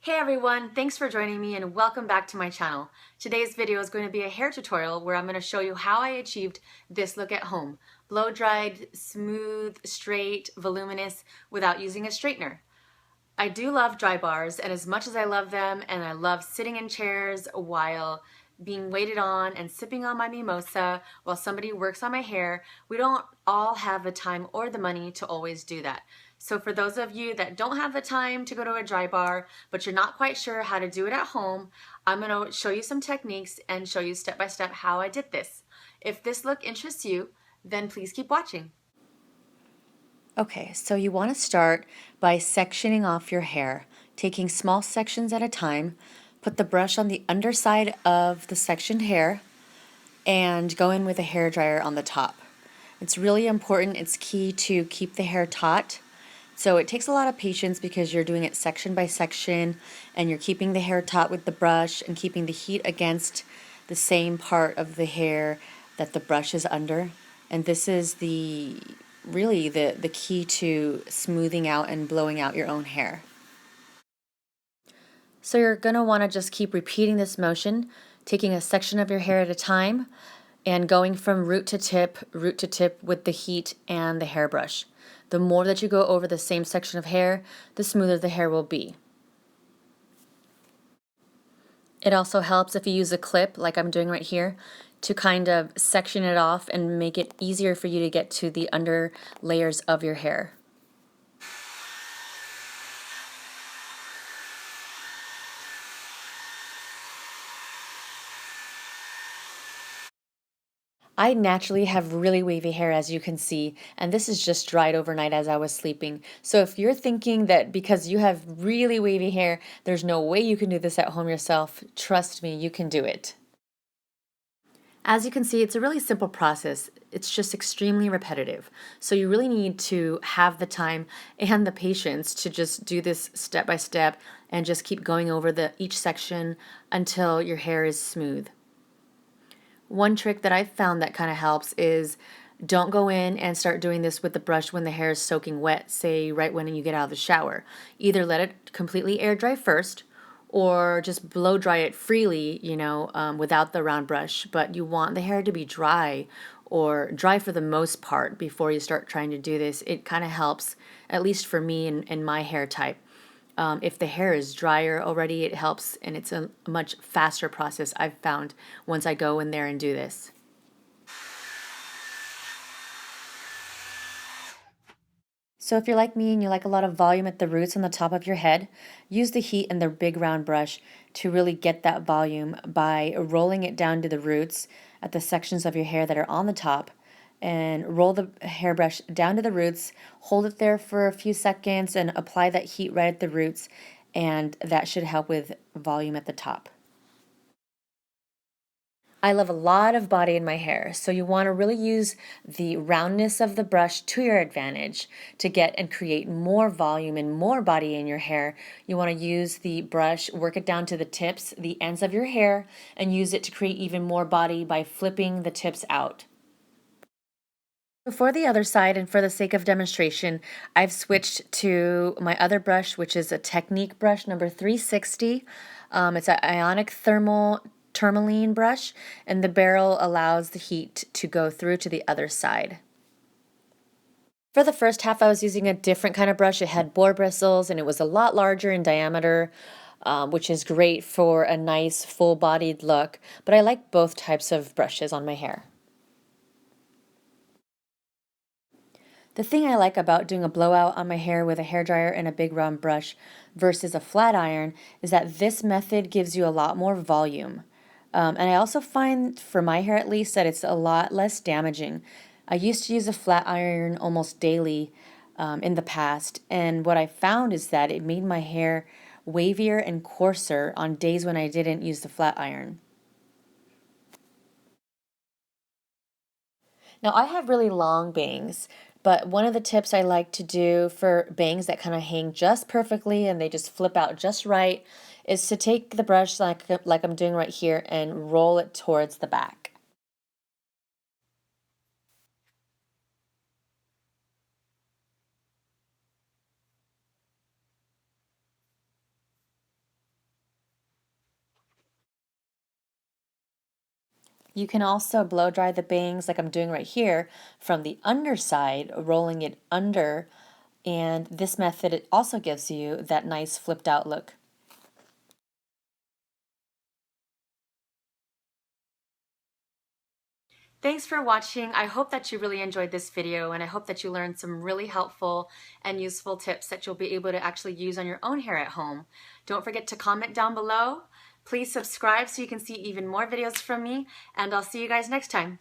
Hey everyone, thanks for joining me and welcome back to my channel. Today's video is going to be a hair tutorial where I'm going to show you how I achieved this look at home. Blow dried, smooth, straight, voluminous without using a straightener. I do love dry bars, and as much as I love them and I love sitting in chairs while being waited on and sipping on my mimosa while somebody works on my hair, we don't all have the time or the money to always do that. So for those of you that don't have the time to go to a dry bar, but you're not quite sure how to do it at home, I'm going to show you some techniques and show you step by step how I did this. If this look interests you, then please keep watching. Okay, so you want to start by sectioning off your hair, taking small sections at a time. Put the brush on the underside of the sectioned hair and go in with a hair dryer on the top. It's really important, it's key to keep the hair taut. So it takes a lot of patience because you're doing it section by section and you're keeping the hair taut with the brush and keeping the heat against the same part of the hair that the brush is under. And this is really the key to smoothing out and blowing out your own hair. So you're going to want to just keep repeating this motion, taking a section of your hair at a time and going from root to tip with the heat and the hairbrush. The more that you go over the same section of hair, the smoother the hair will be. It also helps if you use a clip, like I'm doing right here, to kind of section it off and make it easier for you to get to the under layers of your hair. I naturally have really wavy hair, as you can see, and this is just dried overnight as I was sleeping. So if you're thinking that because you have really wavy hair, there's no way you can do this at home yourself, trust me, you can do it. As you can see, it's a really simple process. It's just extremely repetitive. So you really need to have the time and the patience to just do this step by step and just keep going over each section until your hair is smooth. One trick that I've found that kind of helps is don't go in and start doing this with the brush when the hair is soaking wet, say right when you get out of the shower. Either let it completely air dry first or just blow dry it freely, without the round brush. But you want the hair to be dry or dry for the most part before you start trying to do this. It kind of helps, at least for me and my hair type. If the hair is drier already, it helps, and it's a much faster process I've found once I go in there and do this. So if you're like me and you like a lot of volume at the roots and the top of your head, use the heat and the big round brush to really get that volume by rolling it down to the roots at the sections of your hair that are on the top, and roll the hairbrush down to the roots, hold it there for a few seconds and apply that heat right at the roots, and that should help with volume at the top. I love a lot of body in my hair, so you want to really use the roundness of the brush to your advantage to get and create more volume and more body in your hair. You want to use the brush, work it down to the tips, the ends of your hair, and use it to create even more body by flipping the tips out. For the other side, and for the sake of demonstration, I've switched to my other brush, which is a Technique brush number 360. It's an ionic thermal tourmaline brush, and the barrel allows the heat to go through to the other side. For the first half, I was using a different kind of brush. It had boar bristles, and it was a lot larger in diameter, which is great for a nice full-bodied look, but I like both types of brushes on my hair. The thing I like about doing a blowout on my hair with a hairdryer and a big round brush versus a flat iron is that this method gives you a lot more volume. And I also find, for my hair at least, that it's a lot less damaging. I used to use a flat iron almost daily in the past, and what I found is that it made my hair wavier and coarser on days when I didn't use the flat iron. Now, I have really long bangs, but one of the tips I like to do for bangs that kind of hang just perfectly and they just flip out just right is to take the brush like I'm doing right here and roll it towards the back. You can also blow dry the bangs like I'm doing right here from the underside, rolling it under, and this method it also gives you that nice flipped out look. Thanks for watching. I hope that you really enjoyed this video, and I hope that you learned some really helpful and useful tips that you'll be able to actually use on your own hair at home. Don't forget to comment down below. Please subscribe so you can see even more videos from me, and I'll see you guys next time.